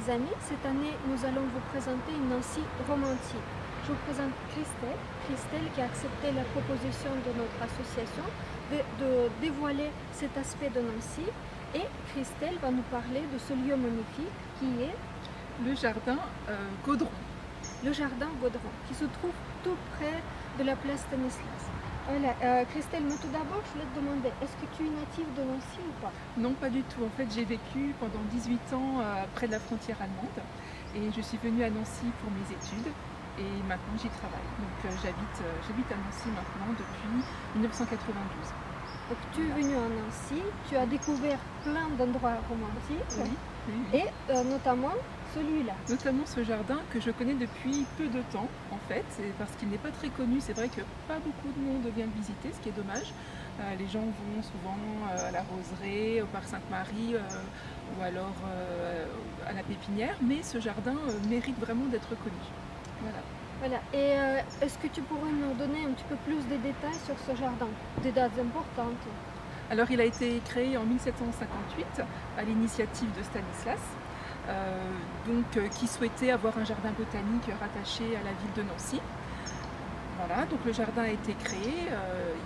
les amis, cette année nous allons vous présenter une Nancy romantique. Je vous présente Christelle qui a accepté la proposition de notre association de dévoiler cet aspect de Nancy. Et Christelle va nous parler de ce lieu magnifique qui est le jardin Gaudron. Le jardin Gaudron, qui se trouve tout près de la place Stanislas. Voilà, Christelle, mais tout d'abord, je voulais te demander, est-ce que tu es native de Nancy ou pas? Non, pas du tout. En fait, j'ai vécu pendant 18 ans près de la frontière allemande et je suis venue à Nancy pour mes études et maintenant j'y travaille. Donc j'habite à Nancy maintenant depuis 1992. Donc tu es venue à Nancy, tu as découvert plein d'endroits romantiques, Oui, oui, oui. et notamment celui-là. Notamment ce jardin que je connais depuis peu de temps en fait, parce qu'il n'est pas très connu. C'est vrai que pas beaucoup de monde vient le visiter, ce qui est dommage. Les gens vont souvent à la Roseraie, au parc Sainte-Marie ou alors à la Pépinière, mais ce jardin mérite vraiment d'être connu. Voilà. Voilà. Et est-ce que tu pourrais nous donner un petit peu plus de détails sur ce jardin, des dates importantes? Alors il a été créé en 1758 à l'initiative de Stanislas, qui souhaitait avoir un jardin botanique rattaché à la ville de Nancy. Voilà, donc le jardin a été créé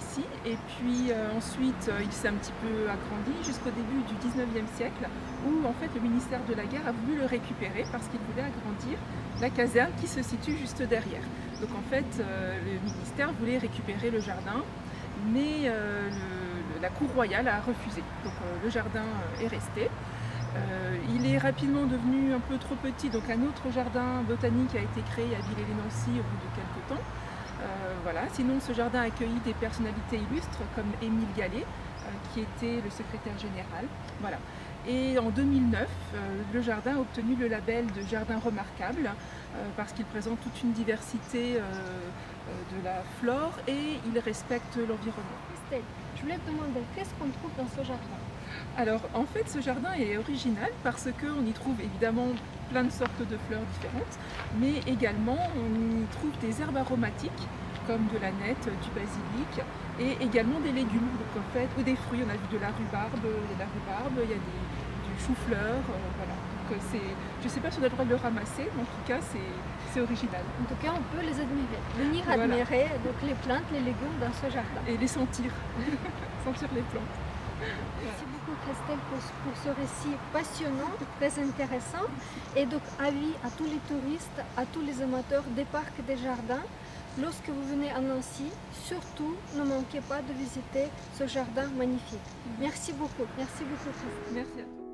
ici et puis ensuite il s'est un petit peu agrandi jusqu'au début du 19e siècle où en fait le ministère de la Guerre a voulu le récupérer parce qu'il voulait agrandir la caserne qui se situe juste derrière. Donc en fait le ministère voulait récupérer le jardin mais la cour royale a refusé. Donc le jardin est resté. Il est rapidement devenu un peu trop petit, donc un autre jardin botanique a été créé à Villers-lès-Nancy au bout de quelques temps. Voilà. Sinon, ce jardin a accueilli des personnalités illustres comme Émile Gallet, qui était le secrétaire général. Voilà. Et en 2009, le jardin a obtenu le label de jardin remarquable parce qu'il présente toute une diversité de la flore et il respecte l'environnement. Christelle, je voulais te demander, qu'est-ce qu'on trouve dans ce jardin? Alors en fait ce jardin est original parce qu'on y trouve évidemment plein de sortes de fleurs différentes, mais également on y trouve des herbes aromatiques comme de l'aneth, du basilic et également des légumes donc, en fait, ou des fruits. On a vu de la rhubarbe, il y a du chou-fleur, voilà. Donc, je ne sais pas si on a le droit de le ramasser, mais en tout cas c'est original. En tout cas, on peut les admirer. Venir Voilà. admirer donc, les plantes, les légumes dans ce jardin. Et les sentir, sentir les plantes. Merci beaucoup Christelle pour ce récit passionnant, très intéressant. Et donc avis à tous les touristes, à tous les amateurs des parcs et des jardins, lorsque vous venez à Nancy, surtout ne manquez pas de visiter ce jardin magnifique. Merci beaucoup Christelle. Merci à toi.